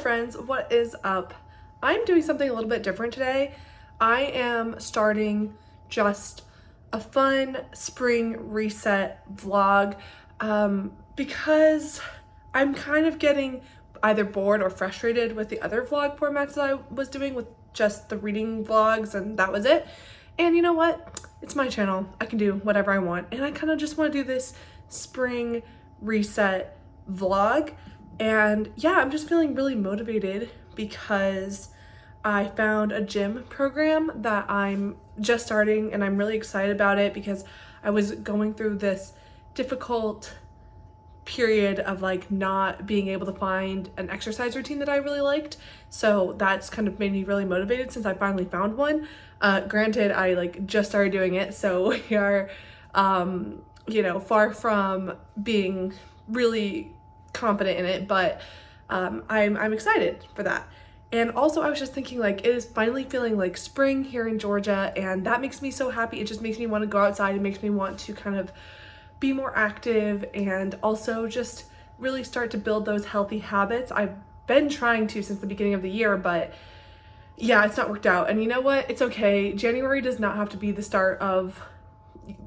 friends, what is up? I'm doing something a little bit different today. I am starting just a fun spring reset vlog because I'm kind of getting either bored or frustrated with the other vlog formats that I was doing with just the reading vlogs and that was it. And you know what? It's my channel. I can do whatever I want. And I kind of just want to do this spring reset vlog. And yeah, I'm just feeling really motivated because I found a gym program that I'm just starting and I'm really excited about it because I was going through this difficult period of like not being able to find an exercise routine that I really liked. So that's kind of made me really motivated since I finally found one. Granted, I like just started doing it, so we are, far from being really confident in it, but I'm excited for that. And also I was just thinking like it is finally feeling like spring here in Georgia and that makes me so happy. It just makes me want to go outside. It makes me want to kind of be more active and also just really start to build those healthy habits. I've been trying to since the beginning of the year, but yeah, it's not worked out. And you know what? It's okay. January does not have to be the start of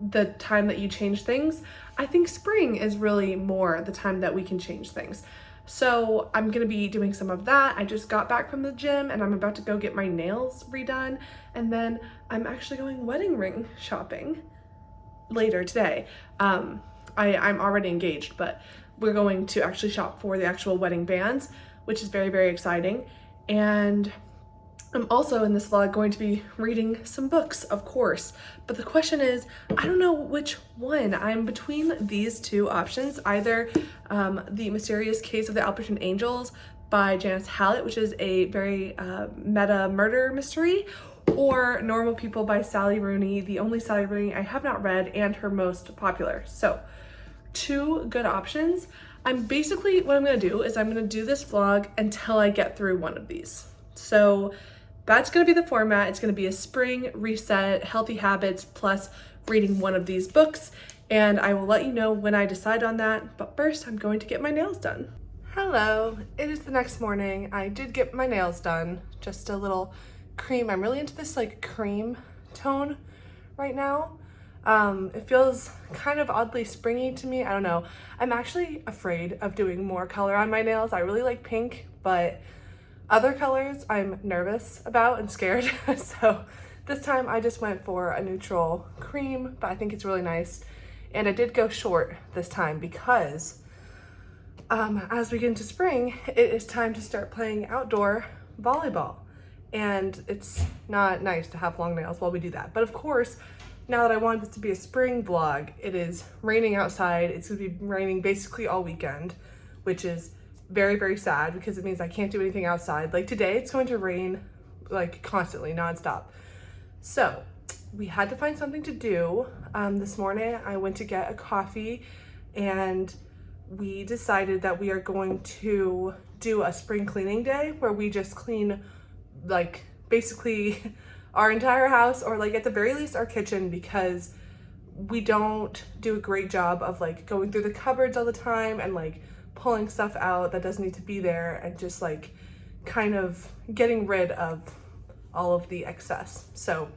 the time that you change things. I think spring is really more the time that we can change things. So I'm gonna be doing some of that. I just got back from the gym and I'm about to go get my nails redone. And then I'm actually going wedding ring shopping later today. I'm already engaged, but we're going to actually shop for the actual wedding bands, which is very, very exciting. And I'm also in this vlog going to be reading some books, of course, but the question is, I don't know which one. I'm between these two options, either The Mysterious Case of the ALPERTON Angels by Janice Hallet, which is a very meta murder mystery, or Normal People by Sally Rooney, the only Sally Rooney I have not read and her most popular. So two good options. What I'm gonna do is I'm gonna do this vlog until I get through one of these. So that's gonna be the format. It's gonna be a spring reset, healthy habits, plus reading one of these books. And I will let you know when I decide on that. But first, I'm going to get my nails done. Hello, it is the next morning. I did get my nails done. Just a little cream. I'm really into this like cream tone right now. It feels kind of oddly springy to me. I don't know. I'm actually afraid of doing more color on my nails. I really like pink, but other colors I'm nervous about and scared. So this time I just went for a neutral cream, but I think it's really nice. And I did go short this time because as we get into spring, it is time to start playing outdoor volleyball. And it's not nice to have long nails while we do that. But of course, now that I want this to be a spring vlog, it is raining outside. It's gonna be raining basically all weekend, which is very, very sad because it means I can't do anything outside. Like today, it's going to rain like constantly, nonstop. So we had to find something to do. This morning, I went to get a coffee and we decided that we are going to do a spring cleaning day where we just clean like basically our entire house, or like at the very least our kitchen, because we don't do a great job of like going through the cupboards all the time and like pulling stuff out that doesn't need to be there and just like kind of getting rid of all of the excess. So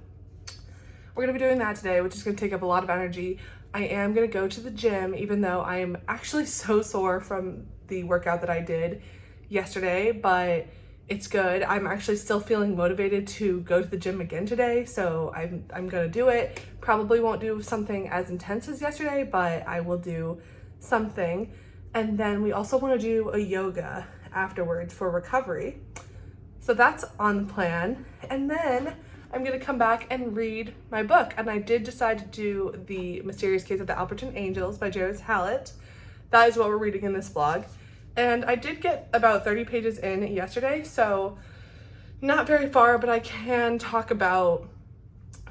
we're gonna be doing that today, which is gonna take up a lot of energy. I am gonna go to the gym, even though I am actually so sore from the workout that I did yesterday, but it's good. I'm actually still feeling motivated to go to the gym again today, so I'm gonna do it. Probably won't do something as intense as yesterday, but I will do something. And then we also want to do a yoga afterwards for recovery. So that's on the plan. And then I'm gonna come back and read my book. And I did decide to do The Mysterious Case of the ALPERTON Angels by Janice Hallet. That is what we're reading in this vlog. And I did get about 30 pages in yesterday, so not very far, but I can talk about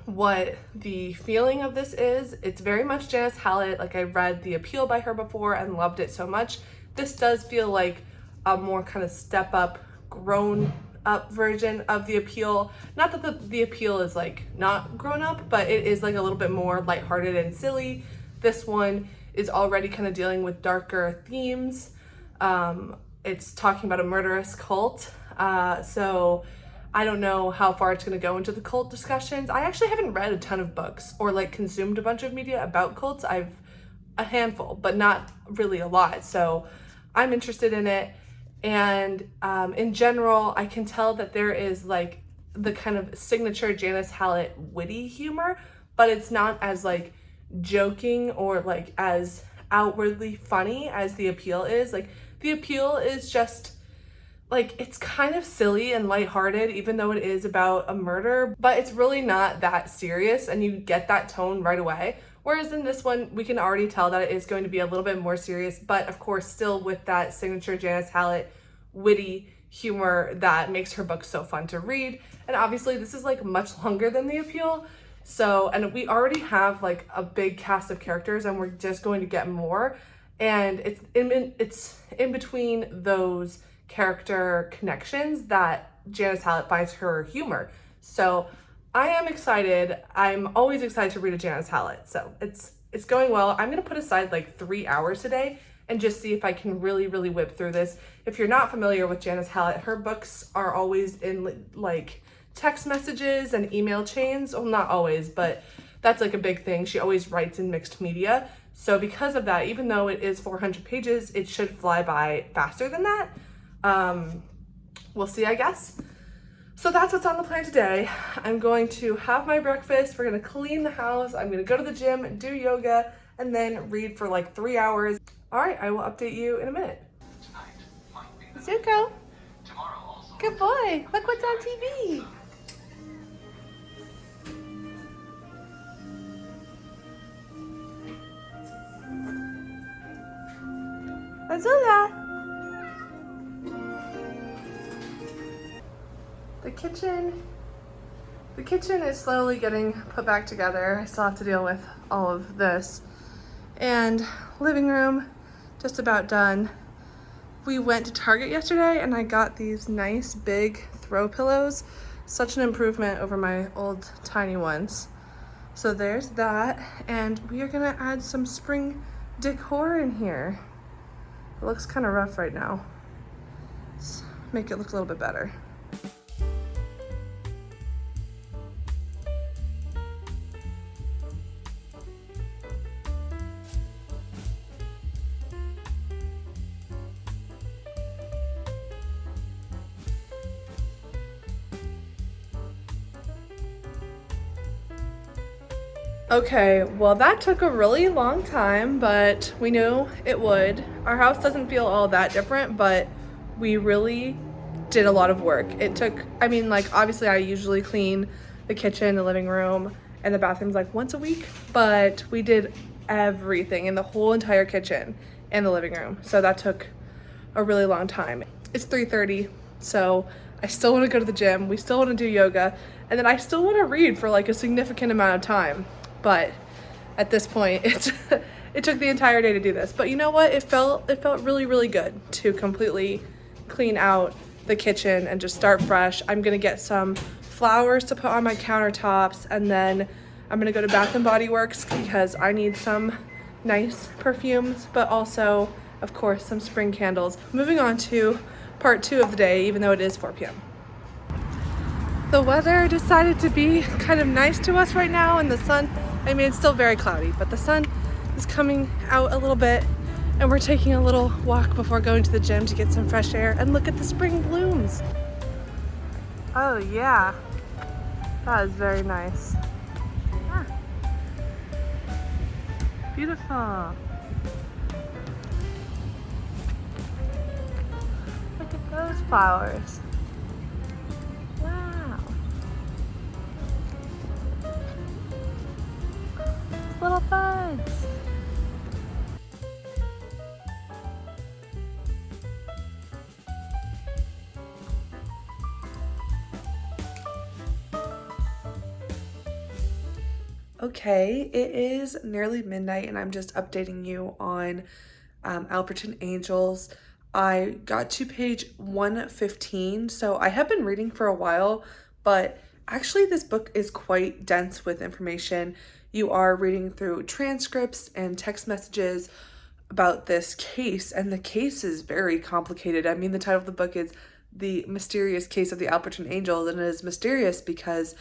what the feeling of this is. It's very much Janice Hallet. Like I read The Appeal by her before and loved it so much. This does feel like a more kind of step up, grown up version of The Appeal. Not that the Appeal is like not grown up, but it is like a little bit more lighthearted and silly. This one is already kind of dealing with darker themes. it's talking about a murderous cult. So I don't know how far it's going to go into the cult discussions. I actually haven't read a ton of books or like consumed a bunch of media about cults. I've a handful, but not really a lot. So I'm interested in it. And in general, I can tell that there is like the kind of signature Janice Hallet witty humor, but it's not as like joking or like as outwardly funny as the appeal is. Like the appeal is just like, it's kind of silly and lighthearted, even though it is about a murder, but it's really not that serious, and you get that tone right away. Whereas in this one, we can already tell that it is going to be a little bit more serious, but of course, still with that signature Janice Hallet witty humor that makes her book so fun to read. And obviously, this is like much longer than the appeal. So, and we already have like a big cast of characters, and we're just going to get more. And it's in between those character connections that Janice Hallet finds her humor. So I am excited. I'm always excited to read a Janice Hallet. So it's going well. I'm gonna put aside like 3 hours today and just see if I can really whip through this. If you're not familiar with Janice Hallet, her books are always in like text messages and email chains. Well, not always, but that's like a big thing. She always writes in mixed media. So because of that, even though it is 400 pages, it should fly by faster than that. We'll see, I guess. So that's what's on the plan today. I'm going to have my breakfast. We're going to clean the house. I'm going to go to the gym, do yoga, and then read for like 3 hours. All right, I will update you in a minute. Zuko, good boy. Look what's on TV. Azula. The kitchen is slowly getting put back together. I still have to deal with all of this. And living room, just about done. We went to Target yesterday and I got these nice big throw pillows. Such an improvement over my old tiny ones. So there's that. And we are gonna add some spring decor in here. It looks kind of rough right now. Let's make it look a little bit better. Okay, well that took a really long time, but we knew it would. Our house doesn't feel all that different, but we really did a lot of work. It took, I mean, like obviously I usually clean the kitchen, the living room, and the bathrooms like once a week, but we did everything in the whole entire kitchen and the living room. So that took a really long time. It's 3:30, so I still want to go to the gym. We still want to do yoga, and then I still want to read for like a significant amount of time. But at this point, it took the entire day to do this. But you know what? It felt really good to completely clean out the kitchen and just start fresh. I'm gonna get some flowers to put on my countertops, and then I'm gonna go to Bath and Body Works because I need some nice perfumes, but also, of course, some spring candles. Moving on to part 2 of the day, even though it is 4 p.m. The weather decided to be kind of nice to us right now, and the sun, I mean, it's still very cloudy, but the sun is coming out a little bit, and we're taking a little walk before going to the gym to get some fresh air and look at the spring blooms. Oh yeah, that is very nice. Ah. Beautiful. Look at those flowers. Wow. Little buds. Okay, it is nearly midnight and I'm just updating you on ALPERTON Angels. I got to page 115, so I have been reading for a while, but actually this book is quite dense with information. You are reading through transcripts and text messages about this case, and the case is very complicated. I mean, the title of the book is The Mysterious Case of the ALPERTON Angels, and it is mysterious because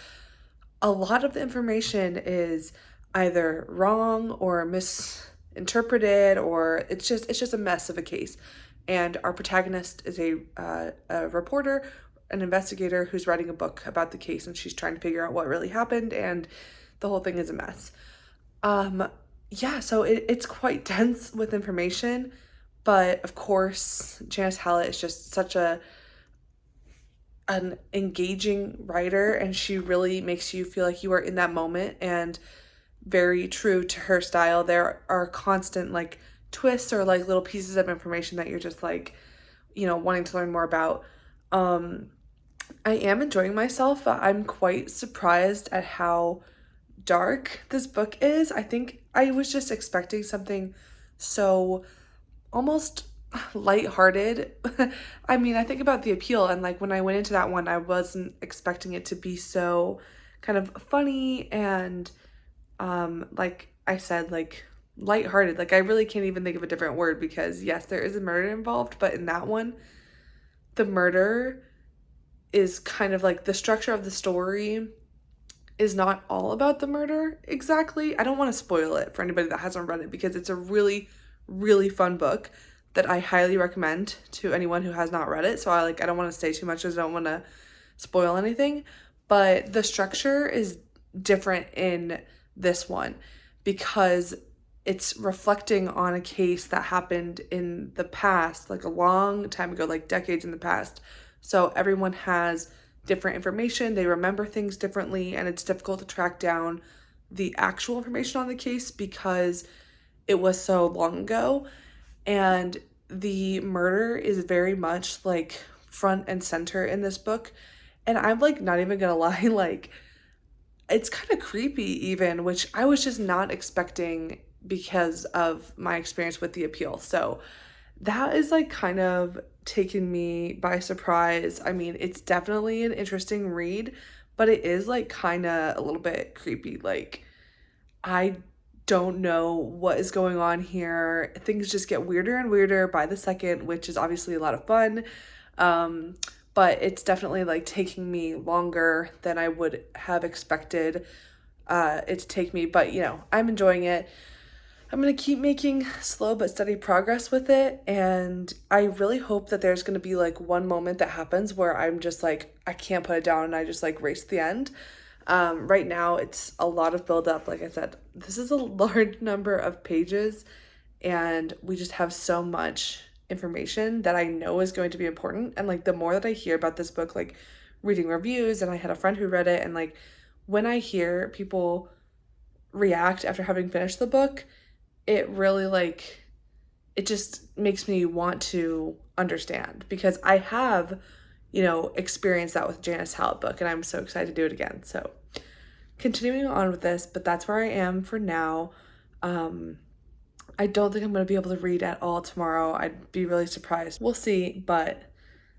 a lot of the information is either wrong or misinterpreted, or it's just a mess of a case. And our protagonist is a reporter, an investigator who's writing a book about the case, and she's trying to figure out what really happened, and the whole thing is a mess. Yeah, so it's quite dense with information, but of course, Janice Hallet is just such an engaging writer, and she really makes you feel like you are in that moment, and very true to her style. There are constant like twists or like little pieces of information that you're just like, wanting to learn more about. I am enjoying myself, but I'm quite surprised at how dark this book is. I think I was just expecting something so almost lighthearted. I mean, I think about The Appeal, and like when I went into that one, I wasn't expecting it to be so kind of funny and like I said, like lighthearted. Like I really can't even think of a different word, because yes, there is a murder involved, but in that one, the murder is kind of like the structure of the story is not all about the murder exactly. I don't want to spoil it for anybody that hasn't read it, because it's a really, really fun book that I highly recommend to anyone who has not read it. So I don't want to say too much because I don't want to spoil anything. But the structure is different in this one because it's reflecting on a case that happened in the past, like a long time ago, like decades in the past. So everyone has different information, they remember things differently, and it's difficult to track down the actual information on the case because it was so long ago. And the murder is very much like front and center in this book. And I'm like not even gonna lie, like it's kind of creepy even, which I was just not expecting because of my experience with The Appeal. So that is like kind of taken me by surprise. I mean, it's definitely an interesting read, but it is like kind of a little bit creepy. Like, I don't know what is going on here. Things just get weirder and weirder by the second, which is obviously a lot of fun. But it's definitely like taking me longer than I would have expected it to take me. But, I'm enjoying it. I'm going to keep making slow but steady progress with it, and I really hope that there's going to be like one moment that happens where I'm just like, I can't put it down and I just like race to the end. Right now it's a lot of build up. Like I said, this is a large number of pages, and we just have so much information that I know is going to be important. And like the more that I hear about this book, like reading reviews, and I had a friend who read it, and like when I hear people react after having finished the book, it really like, it just makes me want to understand, because I have, experienced that with Janice Hallet book, and I'm so excited to do it again. So continuing on with this, but that's where I am for now. I don't think I'm going to be able to read at all tomorrow. I'd be really surprised. We'll see, but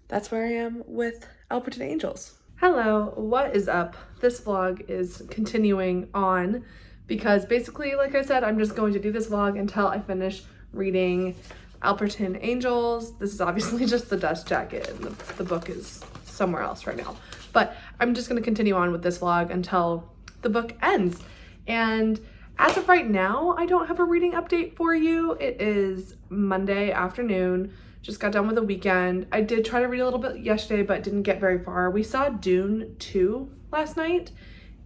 that's where I am with ALPERTON Angels. Hello, what is up? This vlog is continuing on because basically, like I said, I'm just going to do this vlog until I finish reading ALPERTON Angels. This is obviously just the dust jacket, and the book is somewhere else right now. But I'm just going to continue on with this vlog until the book ends. And as of right now, I don't have a reading update for you. It is Monday afternoon. Just got done with the weekend. I did try to read a little bit yesterday, but didn't get very far. We saw Dune 2 last night,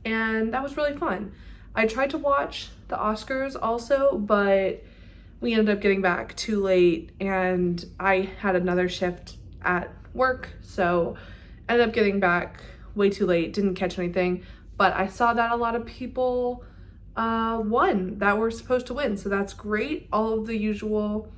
and that was really fun. I tried to watch the Oscars also, but we ended up getting back too late, and I had another shift at work, so ended up getting back way too late, didn't catch anything. But I saw that a lot of people won that were supposed to win, so that's great. All of the usual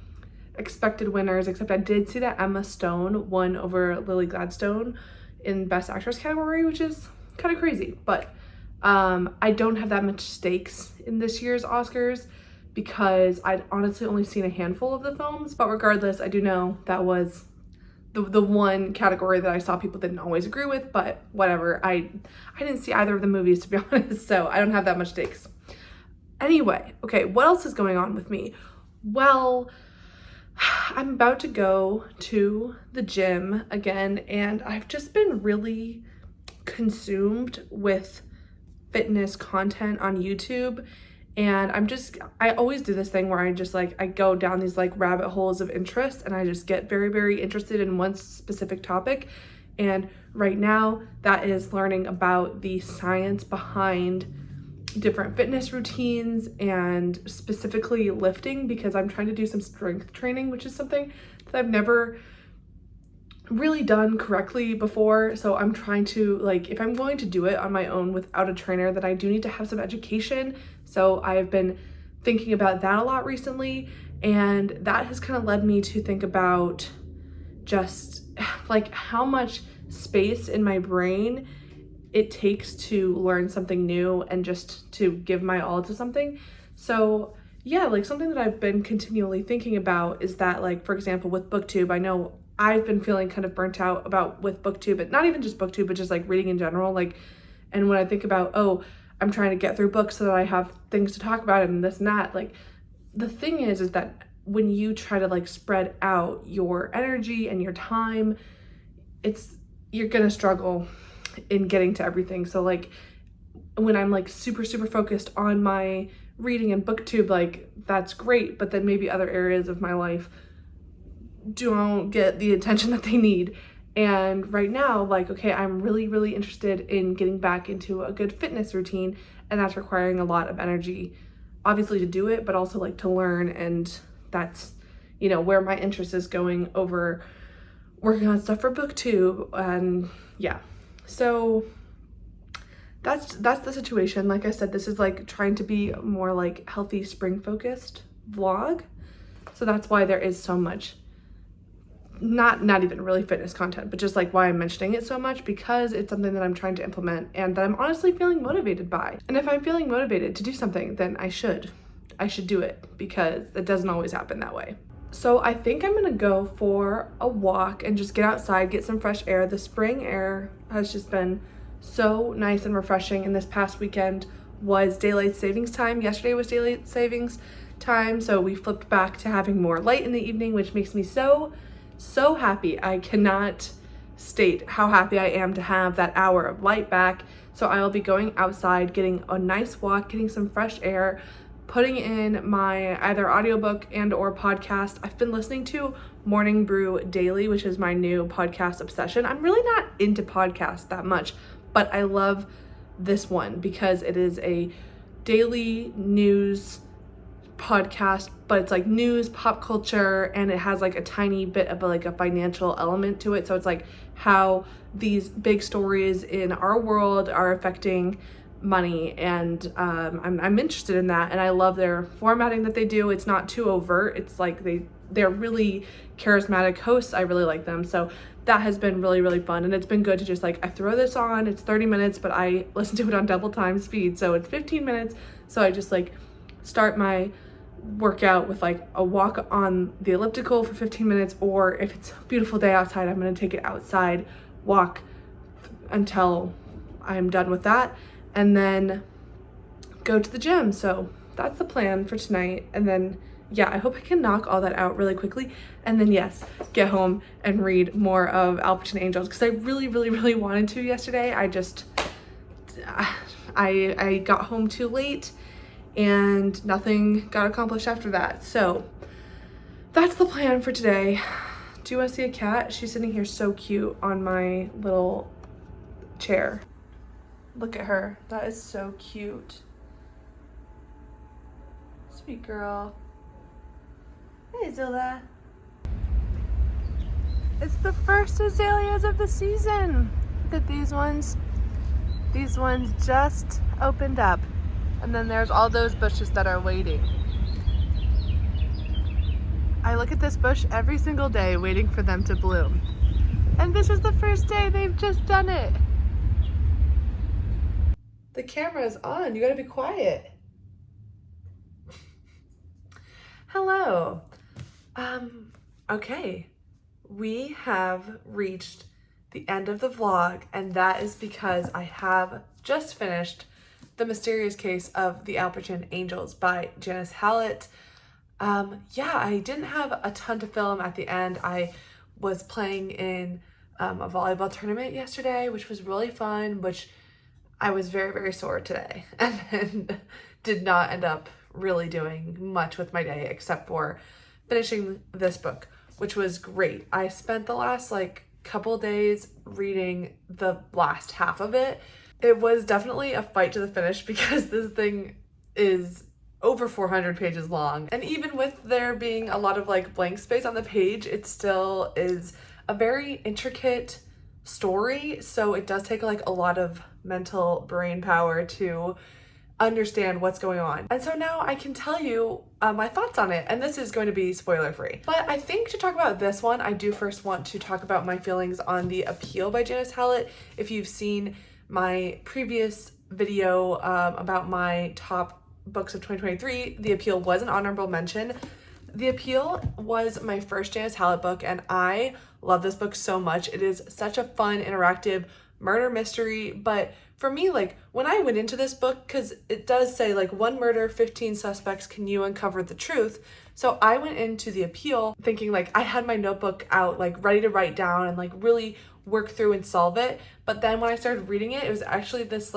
expected winners, except I did see that Emma Stone won over Lily Gladstone in Best Actress category, which is kind of crazy. But I don't have that much stakes in this year's Oscars because I'd honestly only seen a handful of the films. But regardless, I do know that was the one category that I saw people didn't always agree with, but whatever. I didn't see either of the movies, to be honest, so I don't have that much stakes. Anyway, okay, what else is going on with me? Well, I'm about to go to the gym again, and I've just been really consumed with fitness content on YouTube. And I always do this thing where I go down these like rabbit holes of interest, and I just get very, very interested in one specific topic. And right now, that is learning about the science behind different fitness routines and specifically lifting, because I'm trying to do some strength training, which is something that I've never really done correctly before. So I'm trying to, like, if I'm going to do it on my own without a trainer, then I do need to have some education. So I've been thinking about that a lot recently, and that has kind of led me to think about just like how much space in my brain it takes to learn something new and just to give my all to something. So yeah, like something that I've been continually thinking about is that, like, for example, with BookTube, I know I've been feeling kind of burnt out about with BookTube, but not even just BookTube, but just like reading in general. Like, and when I think about, oh, I'm trying to get through books so that I have things to talk about and this and that, like the thing is that when you try to like spread out your energy and your time, you're gonna struggle in getting to everything. So like when I'm like super focused on my reading and BookTube, like that's great, but then maybe other areas of my life don't get the attention that they need. And right now, like, okay, I'm really interested in getting back into a good fitness routine, and that's requiring a lot of energy, obviously, to do it, but also like to learn. And that's, you know, where my interest is going over working on stuff for BookTube. And yeah, so that's the situation. Like I said, this is like trying to be more like healthy spring focused vlog. So that's why there is so much, not even really fitness content, but just like why I'm mentioning it so much, because it's something that I'm trying to implement and that I'm honestly feeling motivated by. And if I'm feeling motivated to do something, then I should do it, because it doesn't always happen that way. So I think I'm gonna go for a walk and just get outside, get some fresh air. The spring air has just been so nice and refreshing, and this past weekend was daylight savings time. Yesterday was daylight savings time, so we flipped back to having more light in the evening, which makes me so happy. I cannot state how happy I am to have that hour of light back. So I'll be going outside, getting a nice walk, getting some fresh air, putting in my either audiobook and or podcast. I've been listening to Morning Brew Daily, which is my new podcast obsession. I'm really not into podcasts that much, but I love this one because it is a daily news podcast, but it's like news, pop culture, and it has like a tiny bit of a financial element to it. So it's like how these big stories in our world are affecting money, and I'm interested in that, and I love their formatting that they do. It's not too overt. It's like they're really charismatic hosts. I really like them. So that has been really fun, and it's been good to just like, I throw this on, it's 30 minutes, but I listen to it on double time speed, so it's 15 minutes. So I just like start my workout with like a walk on the elliptical for 15 minutes, or if it's a beautiful day outside, I'm going to take it outside, walk until I'm done with that, and then go to the gym. So that's the plan for tonight. And then yeah, I hope I can knock all that out really quickly, and then yes, get home and read more of ALPERTON Angels, because I really wanted to yesterday. I got home too late and nothing got accomplished after that. So that's the plan for today. Do you want to see a cat? She's sitting here so cute on my little chair. Look at her. That is so cute. Sweet girl. Hey, Zilla. It's the first azaleas of the season. Look at these ones. These ones just opened up. And then there's all those bushes that are waiting. I look at this bush every single day waiting for them to bloom. And this is the first day they've just done it. The camera is on. You gotta be quiet. Hello. Okay. We have reached the end of the vlog, and that is because I have just finished The Mysterious Case of the ALPERTON Angels by Janice Hallet. Yeah, I didn't have a ton to film at the end. I was playing in a volleyball tournament yesterday, which was really fun, which I was very, very sore today and then did not end up really doing much with my day except for finishing this book, which was great. I spent the last couple days reading the last half of it. It was definitely a fight to the finish because this thing is over 400 pages long. And even with there being a lot of blank space on the page, it still is a very intricate story. So it does take a lot of mental brain power to understand what's going on. And so now I can tell you my thoughts on it, and this is going to be spoiler free. But I think to talk about this one, I do first want to talk about my feelings on The Appeal by Janice Hallet. If you've seen my previous video about my top books of 2023, The Appeal was an honorable mention. The Appeal was my first Janice Hallet book, and I love this book so much. It is such a fun, interactive murder mystery, but for me, when I went into this book, because it does say one murder, 15 suspects, can you uncover the truth? So I went into The Appeal thinking I had my notebook out ready to write down and really work through and solve it. But then when I started reading it, it was actually this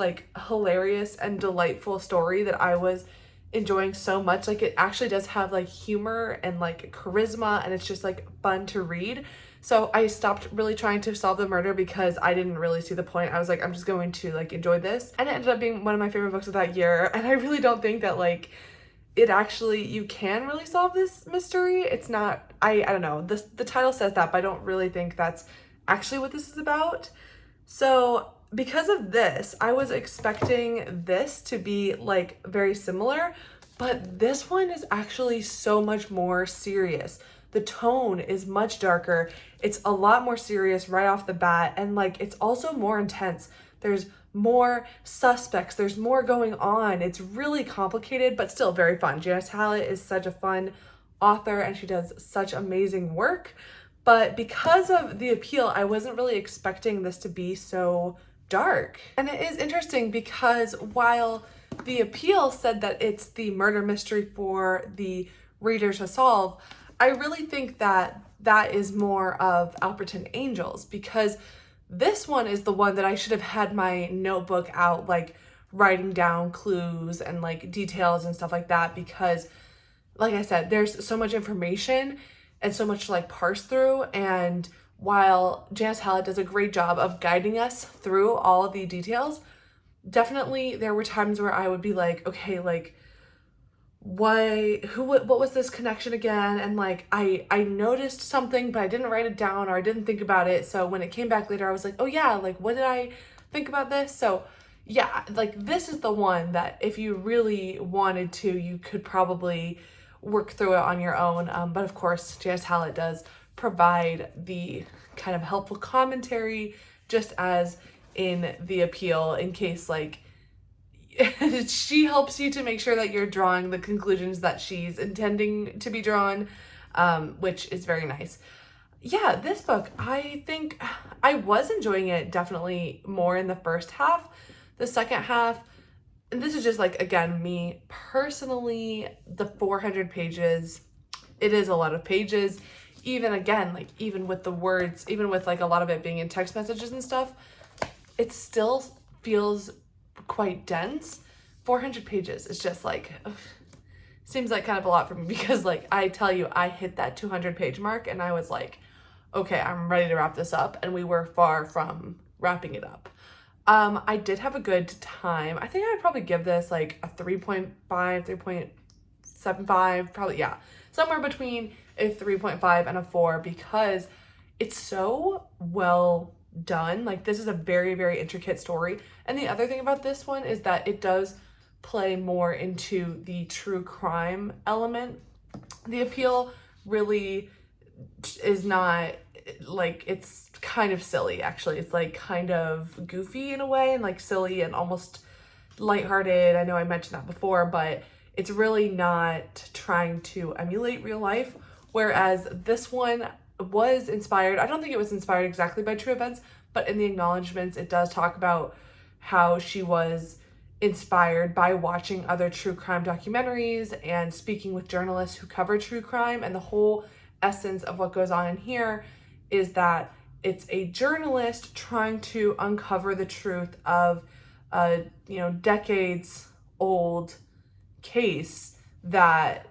hilarious and delightful story that I was enjoying so much. It actually does have humor and charisma, and it's just fun to read. So I stopped really trying to solve the murder because I didn't really see the point. I was I'm just going to enjoy this. And it ended up being one of my favorite books of that year. And I really don't think that it actually, you can really solve this mystery. It's not, I don't know, the title says that, but I don't really think that's actually what this is about. So because of this, I was expecting this to be very similar, but this one is actually so much more serious. The tone is much darker. It's a lot more serious right off the bat, and it's also more intense. There's more suspects, there's more going on. It's really complicated, but still very fun. Janice Hallet is such a fun author, and she does such amazing work. But because of The Appeal, I wasn't really expecting this to be so dark. And it is interesting because while The Appeal said that it's the murder mystery for the reader to solve, I really think that that is more of ALPERTON Angels, because this one is the one that I should have had my notebook out, writing down clues and details and stuff like that, because like I said, there's so much information and so much to parse through. And while Janice Hallet does a great job of guiding us through all of the details, definitely there were times where I would be okay, what was this connection again? And I noticed something, but I didn't write it down, or I didn't think about it. So when it came back later, I was oh yeah, what did I think about this? So yeah, this is the one that if you really wanted to, you could probably work through it on your own. But of course, Janice Hallet does provide the kind of helpful commentary, just as in The Appeal, in case she helps you to make sure that you're drawing the conclusions that she's intending to be drawn, which is very nice. Yeah, this book, I think I was enjoying it definitely more in the first half. The second half, and this is just again, me personally, the 400 pages, it is a lot of pages. Even again, even with the words, even with a lot of it being in text messages and stuff, it still feels quite dense. 400 pages is just seems kind of a lot for me, because I tell you, I hit that 200 page mark and I was okay, I'm ready to wrap this up, and we were far from wrapping it up. I did have a good time. I think I would probably give this a 3.5, 3.75, probably, yeah, somewhere between a 3.5 and a 4, because it's so well done. This is a very, very intricate story. And the other thing about this one is that it does play more into the true crime element. The Appeal really is not it's kind of silly, actually. It's kind of goofy in a way, and silly and almost lighthearted. I know I mentioned that before, but it's really not trying to emulate real life. Whereas this one was inspired, I don't think it was inspired exactly by true events, but in the acknowledgements, it does talk about how she was inspired by watching other true crime documentaries and speaking with journalists who cover true crime. And the whole essence of what goes on in here is that it's a journalist trying to uncover the truth of a, decades old case that,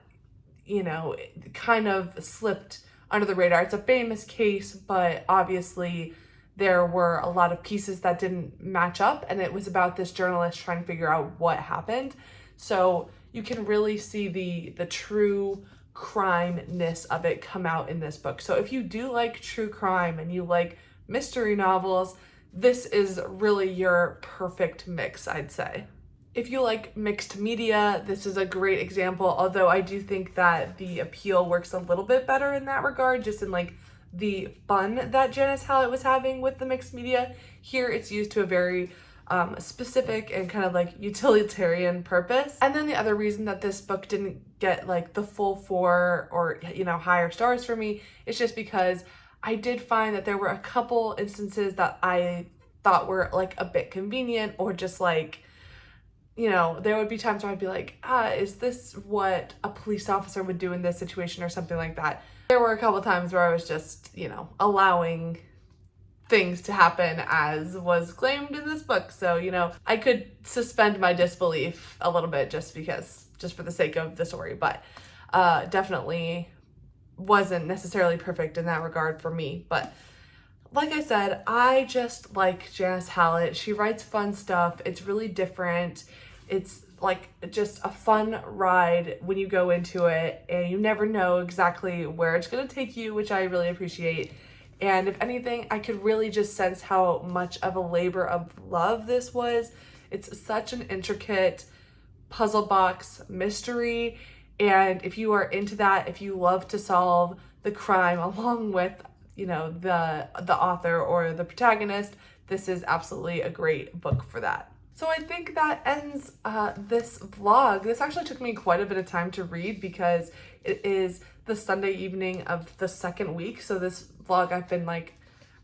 kind of slipped under the radar. It's a famous case, but obviously there were a lot of pieces that didn't match up, and it was about this journalist trying to figure out what happened. So you can really see the true crime-ness of it come out in this book. So if you do like true crime and you like mystery novels, this is really your perfect mix, I'd say. If you like mixed media, this is a great example, although I do think that the appeal works a little bit better in that regard, just in like the fun that Janice Hallet was having with the mixed media. Here it's used to a very specific and kind of like utilitarian purpose. And then the other reason that this book didn't get like the full 4 or higher stars for me is just because I did find that there were a couple instances that I thought were like a bit convenient, or just like, there would be times where I'd be like, is this what a police officer would do in this situation, or something like that. There were a couple times where I was just, allowing things to happen as was claimed in this book. So, I could suspend my disbelief a little bit just for the sake of the story, but definitely wasn't necessarily perfect in that regard for me. But like I said, I just like Janice Hallet. She writes fun stuff. It's really different. It's like just a fun ride when you go into it, and you never know exactly where it's going to take you, which I really appreciate. And if anything, I could really just sense how much of a labor of love this was. It's such an intricate puzzle box mystery, and if you are into that, if you love to solve the crime along with the author or the protagonist, this is absolutely a great book for that. So I think that ends this vlog. This actually took me quite a bit of time to read because it is the Sunday evening of the second week. So this vlog, I've been like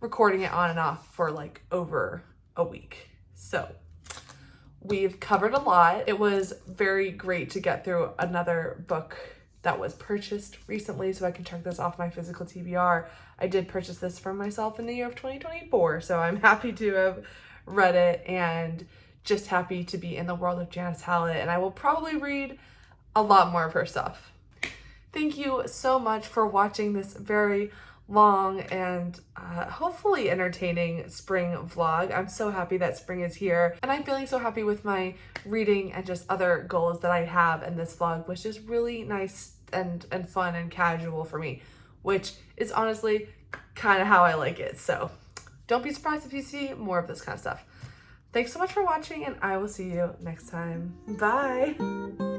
recording it on and off for like over a week. So we've covered a lot. It was very great to get through another book that was purchased recently, so I can check this off my physical TBR. I did purchase this for myself in the year of 2024, so I'm happy to have read it and just happy to be in the world of Janice Hallet, and I will probably read a lot more of her stuff. Thank you so much for watching this very long and hopefully entertaining spring vlog. I'm so happy that spring is here, and I'm feeling so happy with my reading and just other goals that I have in this vlog, which is really nice and fun and casual for me, which is honestly kind of how I like it. So don't be surprised if you see more of this kind of stuff. Thanks so much for watching, and I will see you next time. Bye!